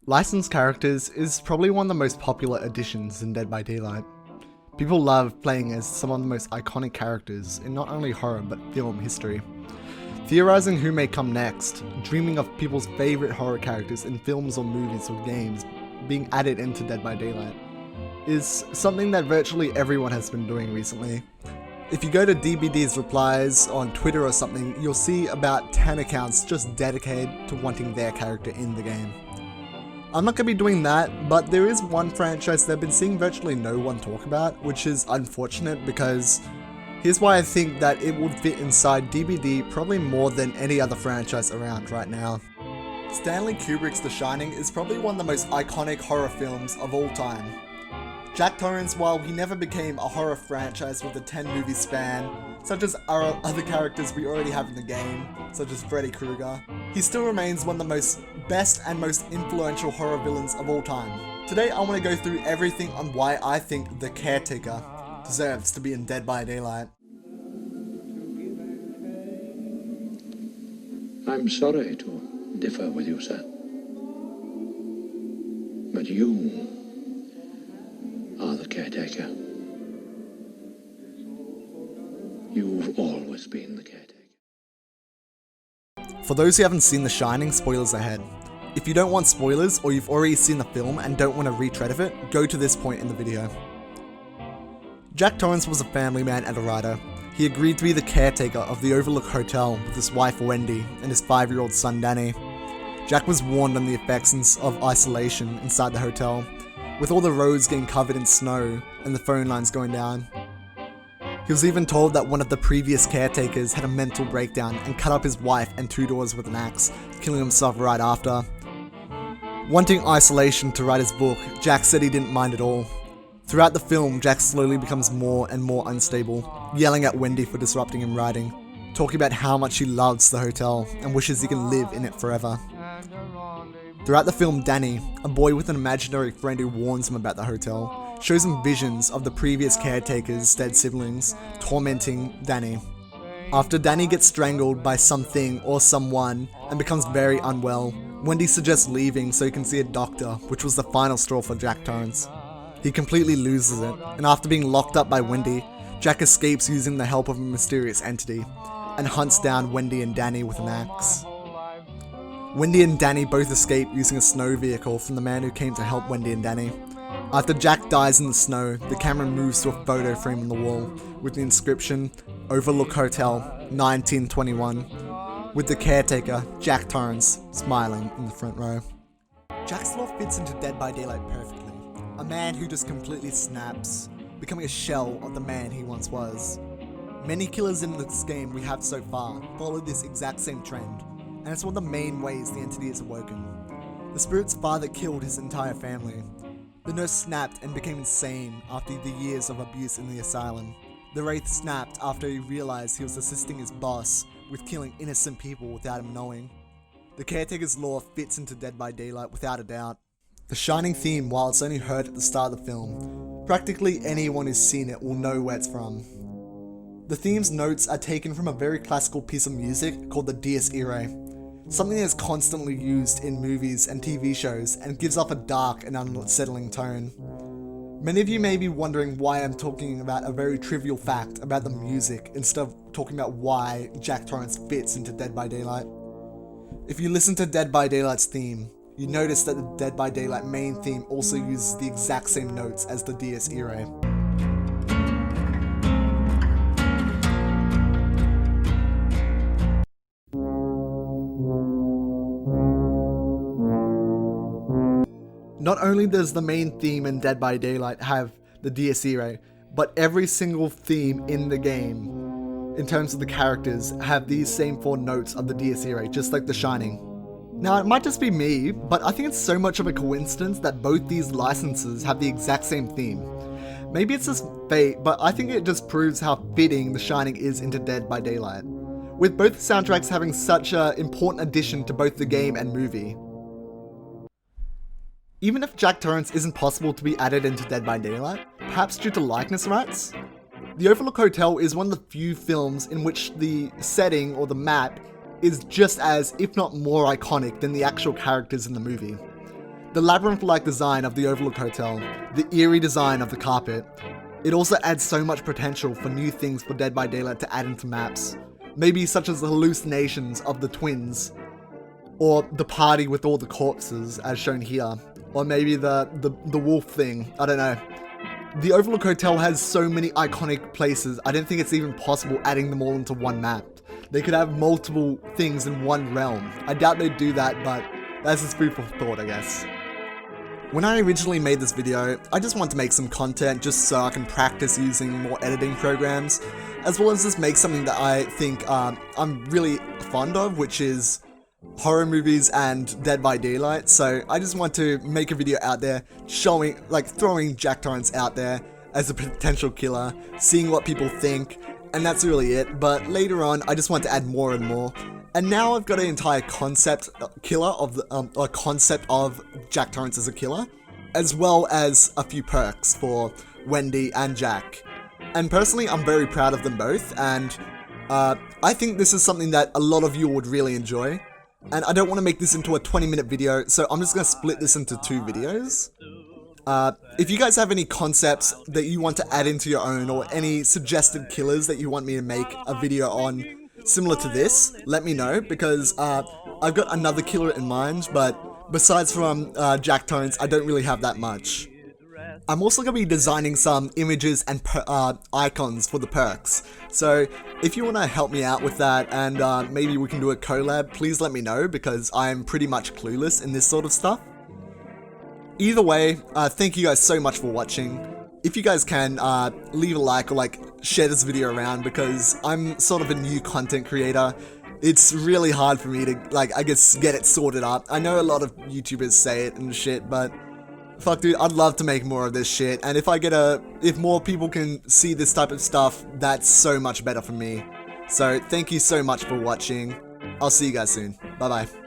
Licensed characters is probably one of the most popular additions in Dead by Daylight. People love playing as some of the most iconic characters in not only horror but film history. Theorizing who may come next, dreaming of people's favourite horror characters in films or movies or games being added into Dead by Daylight is something that virtually everyone has been doing recently. If you go to DBD's replies on Twitter or something, you'll see about 10 accounts just dedicated to wanting their character in the game. I'm not going to be doing that, but there is one franchise that I've been seeing virtually no one talk about, which is unfortunate because here's why I think that it would fit inside DBD probably more than any other franchise around right now. Stanley Kubrick's The Shining is probably one of the most iconic horror films of all time. Jack Torrance, while he never became a horror franchise with a 10-movie span, such as our other characters we already have in the game, such as Freddy Krueger, he still remains one of the best and most influential horror villains of all time. Today I want to go through everything on why I think the Caretaker deserves to be in Dead by Daylight. I'm sorry to differ with you, sir. But you are the Caretaker. You've always been the Caretaker. For those who haven't seen The Shining, spoilers ahead. If you don't want spoilers, or you've already seen the film and don't want to retread of it, go to this point in the video. Jack Torrance was a family man and a writer. He agreed to be the caretaker of the Overlook Hotel with his wife Wendy and his 5-year-old son Danny. Jack was warned on the effects of isolation inside the hotel, with all the roads getting covered in snow and the phone lines going down. He was even told that one of the previous caretakers had a mental breakdown and cut up his wife and 2 daughters with an axe, killing himself right after. Wanting isolation to write his book, Jack said he didn't mind at all. Throughout the film, Jack slowly becomes more and more unstable, yelling at Wendy for disrupting him writing, talking about how much he loves the hotel and wishes he can live in it forever. Throughout the film, Danny, a boy with an imaginary friend who warns him about the hotel, shows him visions of the previous caretaker's dead siblings, tormenting Danny. After Danny gets strangled by something or someone and becomes very unwell, Wendy suggests leaving so he can see a doctor, which was the final straw for Jack Torrance. He completely loses it, and after being locked up by Wendy, Jack escapes using the help of a mysterious entity, and hunts down Wendy and Danny with an axe. Wendy and Danny both escape using a snow vehicle from the man who came to help Wendy and Danny. After Jack dies in the snow, the camera moves to a photo frame on the wall with the inscription, Overlook Hotel, 1921, with the caretaker, Jack Torrance, smiling in the front row. Jack's lore fits into Dead by Daylight perfectly. A man who just completely snaps, becoming a shell of the man he once was. Many killers in this game we have so far follow this exact same trend, and it's one of the main ways the entity is awoken. The spirit's father killed his entire family. The nurse snapped and became insane after the years of abuse in the asylum. The wraith snapped after he realized he was assisting his boss with killing innocent people without him knowing. The caretaker's lore fits into Dead by Daylight without a doubt. The Shining theme, while it's only heard at the start of the film, practically anyone who's seen it will know where it's from. The theme's notes are taken from a very classical piece of music called the Dies Irae, something that's constantly used in movies and TV shows and gives off a dark and unsettling tone. Many of you may be wondering why I'm talking about a very trivial fact about the music instead of talking about why Jack Torrance fits into Dead by Daylight. If you listen to Dead by Daylight's theme, you notice that the Dead by Daylight main theme also uses the exact same notes as the Dies Irae. Not only does the main theme in Dead by Daylight have the Dies Irae, but every single theme in the game, in terms of the characters, have these same 4 notes of the Dies Irae, just like The Shining. Now, it might just be me, but I think it's so much of a coincidence that both these licenses have the exact same theme. Maybe it's just fate, but I think it just proves how fitting The Shining is into Dead by Daylight, with both soundtracks having such an important addition to both the game and movie. Even if Jack Torrance isn't possible to be added into Dead by Daylight, perhaps due to likeness rights, the Overlook Hotel is one of the few films in which the setting or the map is just as, if not more iconic than the actual characters in the movie. The labyrinth-like design of the Overlook Hotel, the eerie design of the carpet, it also adds so much potential for new things for Dead by Daylight to add into maps. Maybe such as the hallucinations of the twins, or the party with all the corpses as shown here, or maybe the wolf thing, I don't know. The Overlook Hotel has so many iconic places, I don't think it's even possible adding them all into one map. They could have multiple things in one realm. I doubt they'd do that, but that's just food for thought, I guess. When I originally made this video, I just wanted to make some content just so I can practice using more editing programs, as well as just make something that I think I'm really fond of, which is horror movies and Dead by Daylight. So I just want to make a video out there showing, like, throwing Jack Torrance out there as a potential killer, seeing what people think, and that's really it. But later on, I just want to add more and more. And now I've got an entire concept killer of a concept of Jack Torrance as a killer, as well as a few perks for Wendy and Jack. And personally, I'm very proud of them both, and I think this is something that a lot of you would really enjoy. And I don't want to make this into a 20-minute video, so I'm just going to split this into 2 videos. If you guys have any concepts that you want to add into your own, or any suggested killers that you want me to make a video on similar to this, let me know, because I've got another killer in mind, but besides from Jack Torrance, I don't really have that much. I'm also going to be designing some images and icons for the perks, so if you want to help me out with that and maybe we can do a collab, please let me know, because I'm pretty much clueless in this sort of stuff. Either way, thank you guys so much for watching. If you guys can, leave a like or share this video around, because I'm sort of a new content creator. It's really hard for me to, I guess, get it sorted up. I know a lot of YouTubers say it and shit, but fuck dude, I'd love to make more of this shit, and if more people can see this type of stuff, that's so much better for me. So thank you so much for watching. I'll see you guys soon. Bye bye.